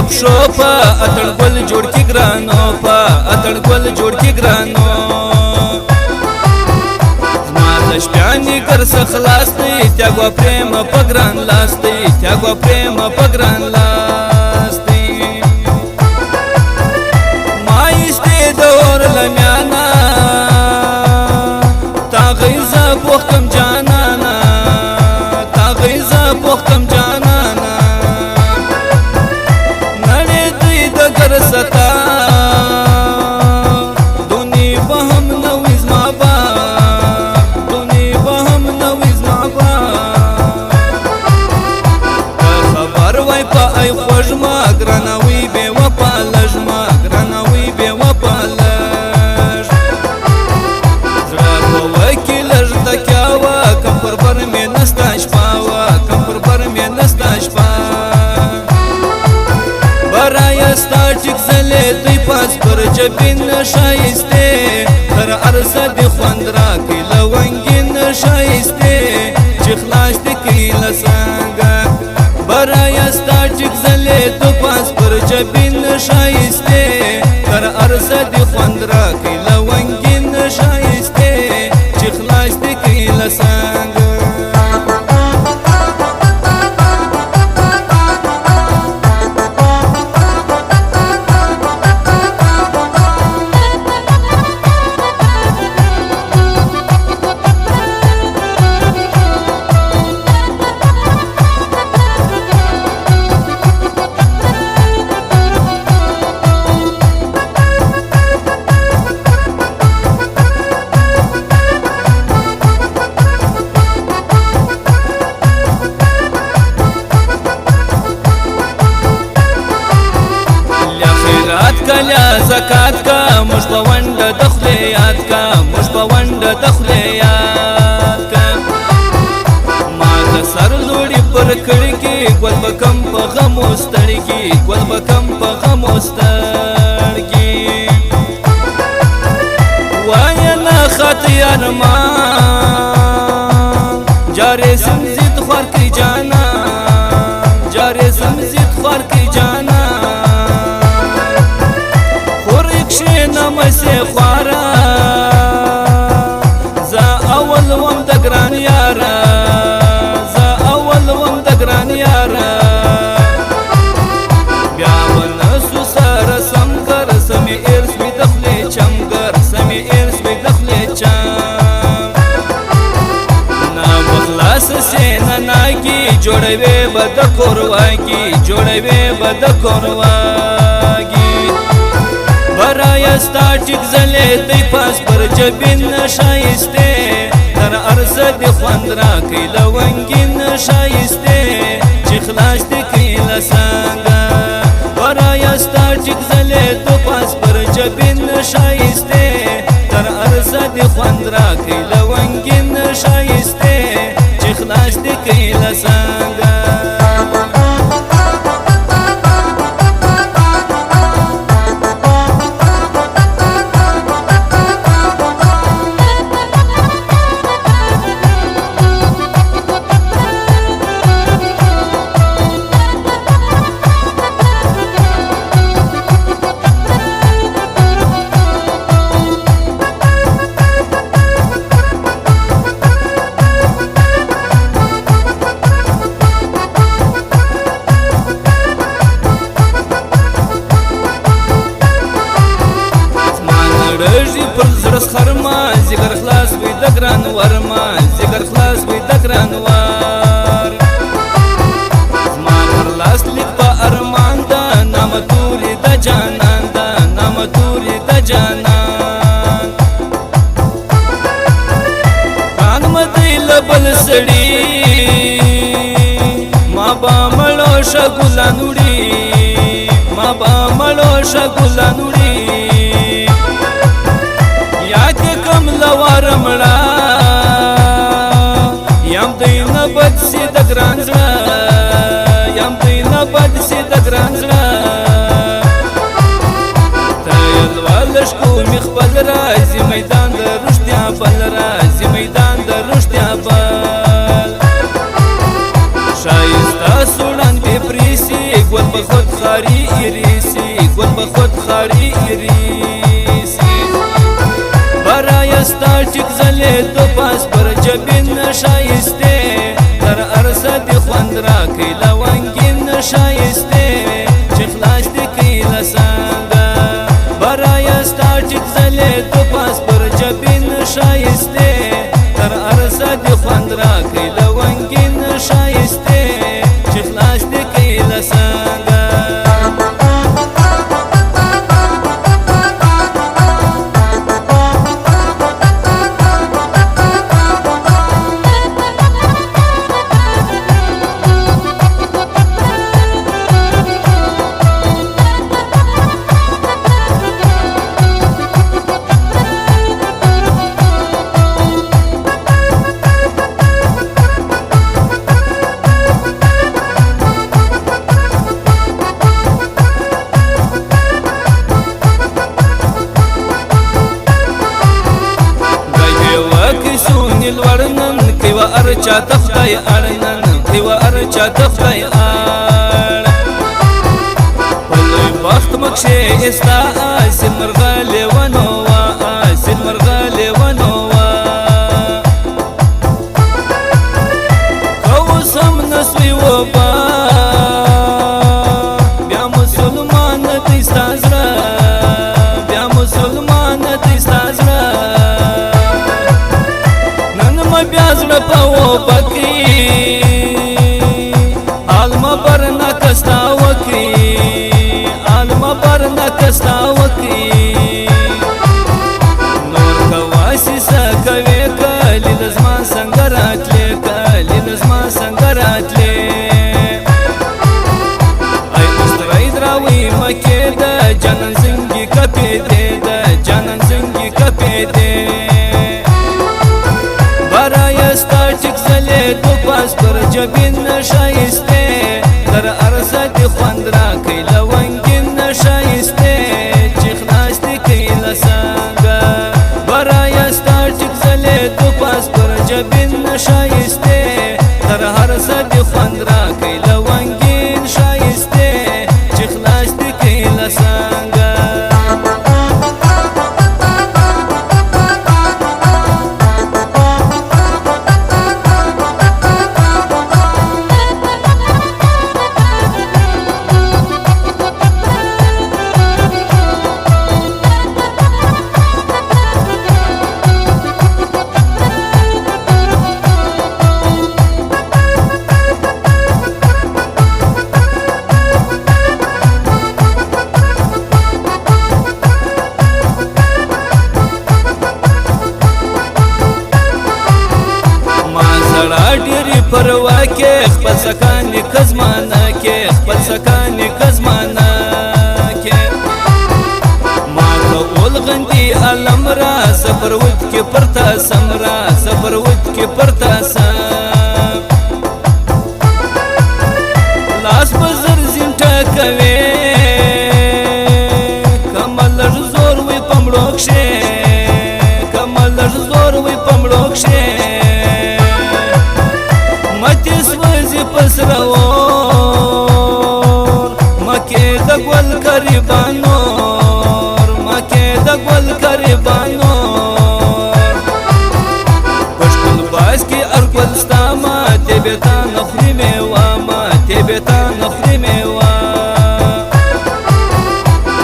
پښو په اتړ ګل جوړ کی ګرانو په اتړ ګل جوړ کی ګرانو مال شپانی کر خلاص دی تیاګو پریم په ګران لاس دی تیاګو پریم په ګران لاس دی ما ایسته دور لمیانا تا غیزه بوختم جانانا تا غیزه بوختم جانانا نړۍ دوی د ګر ستا دونی به هم نوې زما با دونی به هم نوې زما با خبر وای په ای خوږ ما ګرانوي بې وفا لږ ما ګرانوي بې وفا لږ زړه په وکې لږ تکیا وه کم پر بر مې نسته شپه وه کم پر بر مې نسته شپه برایستا ټیک زلې دوی پاس پر جبین شایسته تر عرصه دی خوند راکې لونګین شایسته چې خلاص دی کې له څنګه برایستا ټیک زلې دوی پاس پر جبین شایسته تر عرصه دی خوند راکې لونګین شایسته چې خلاص دی کې له څنګه کلیا زکات کا مشبوند دخل یاد کا مشبوند دخل یاد کا ما د سر لوړي پر کړکی ګل بکم په غموستړکی ګل بکم په غموستړکی وای نه خطیان ما جارې سمزید خور کی جانا جارې سمزید خور کی جانا نمسه خوارا زا اول وم د ګران یارا زا اول وم د ګران یارا بیا ونسو سره سمګر سمې ارس می دخلې چمګر سمې ارس می دخلې چم نا بخلاص سینا ناګي جوړوي بد کورواګي جوړوي بد کورواګي برایستا ټیک زلې دی پاس پر جبین شایسته تر عرضه دی خوند راکې لونګین شایسته چې خلاص دی کې له څنګه برایستا ټیک زلې دی پاس پر جبین شایسته تر عرضه دی خوند راکې لونګین شایسته چې خلاص دی کې له څنګه پر زړه خرما زګر خلاص وي د ګران ورما زګر خلاص وي د ګران ور زما پر لاس لیک په ارمان دا نام توري د جانان دا نام توري د جانان کان مدې لبل سړي ما با مړو شګلانوړي ما با مړو شګلانوړي لوارمړه یم دین بد سي د ګران زړه یم دین بد سي د ګران زړه تایل والش کو مخبل راځي میدان د رښتیا بل راځي میدان د رښتیا بل شایسته سوړان به پریسي ګل په خود خاري خود خاری ایریسی برای ستا ټیک ځلېدو پاس پر جبین شایسته تر عرصه دې خوند راکړي لونګین شایسته چې خلاص دې کړي له څنګه برای ستا ټیک ځلېدو پاس پر جبین شایسته تر عرصه دې خوند راکړي لونګین شایسته چې خلاص دې کړي له څنګه الورنن كيوا أرجع تخطي أرنن كيوا أرجع تخطي أر والله وقت مكشي استا آسل مرغالي ونوا آسل مرغالي ونوا قوسم نسوي وبا بيا مسلمان تستازرا بيا مسلمان تستازرا بیا زړه په وبکي عالم برنا کستا وکي عالم برنا کستا وکي نور کواسي سکوي کلی لزما څنګه راتلې کلی لزما څنګه راتلې اي مستوي دراوي مکه د جنن زنګي کپې دې د جنن زنګي کپې دې برای ستا ټیک ځلېدو پاس پر جبین شایسته تر عرصه دې خوند راکړي لونګین شایسته چې خلاص دې کړي له څنګه برای ستا ټیک ځلېدو پاس پر جبین شایسته تر عرصه دې خوند راکړي لونګین شایسته چې خلاص دې کړي له څنګه ډېری پروا کې خپل سکانې کزمانه کې خپل سکانې کزمانه کې ما کول غندي علم را سفر ود کې پرتا سمرا سفر ود کې پرتا سم لاس بزر زین ټکوي کمل زور وي پمړو کې کمل زور وي پمړو کې پسرور مکه د ګل کریبانور مکه د ګل کریبانور پښتون باز کی ارګل ستما ته بیتا نخري میوا ما ته بیتا نخري میوا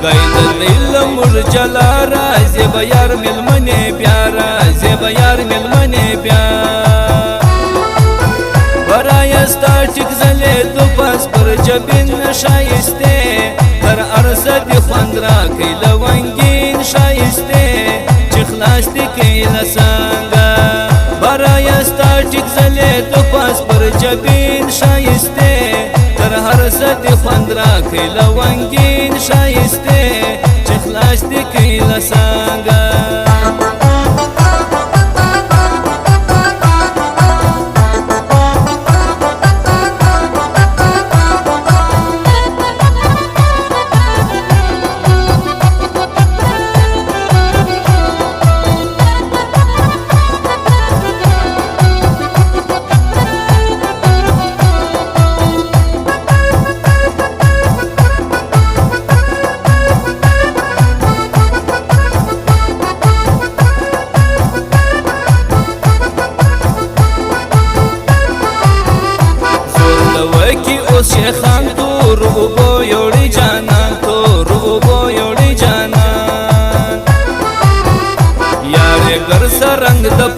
غید دل مر جلارا زیب یار ملمنه پیارا زیب یار ملمنه پیارا برای ستا ټیک ځلېدو پاس پر جبین شایسته تر عرصه دې خوند راکړي لونګین شایسته چې خلاص دې کړي له څنګه برای ستا ټیک ځلېدو پاس پر جبین شایسته تر عرصه دې خوند راکړي لونګین شایسته چې خلاص دې کړي له څنګه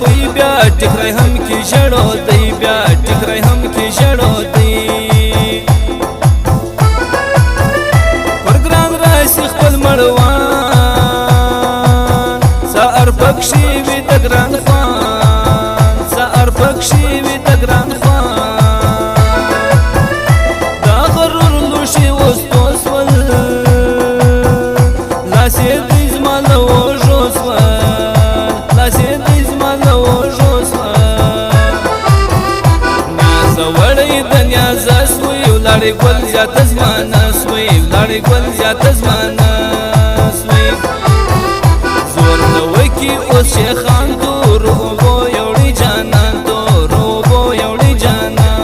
پوی بیا ټکری هم کې ژړو دی بیا ټکری هم کې ژړو دی پر ګران راسي خپل مړوان سار پکشي وي د ګران خوان سار پکشي وي د ګران خوان دا غرور لوشي وستوس ول لاسې دې زما له وژو سول لاسې دې زما له وژو سول نیازه وړی د نیازه سوی ولاړې ګل زیاته زمانه سوی ولاړې ګل زیاته زمانه سوی زور نه وکي اوس شیخان دور اوبو یوړي جانان دور اوبو یوړي جانان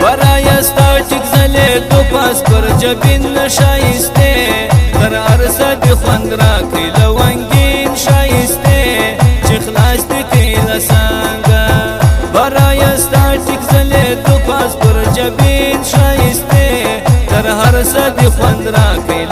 ورایا ستا ټیک ځلېدو پاس پر جبین شایسته تر عرصه دې خوند راکړي لونګین شایسته چې خلاص دې کړي له څنګه ورایا ستا ټیک ځلېدو پاس پر جبین شایسته تر عرصه دې خوند راکړي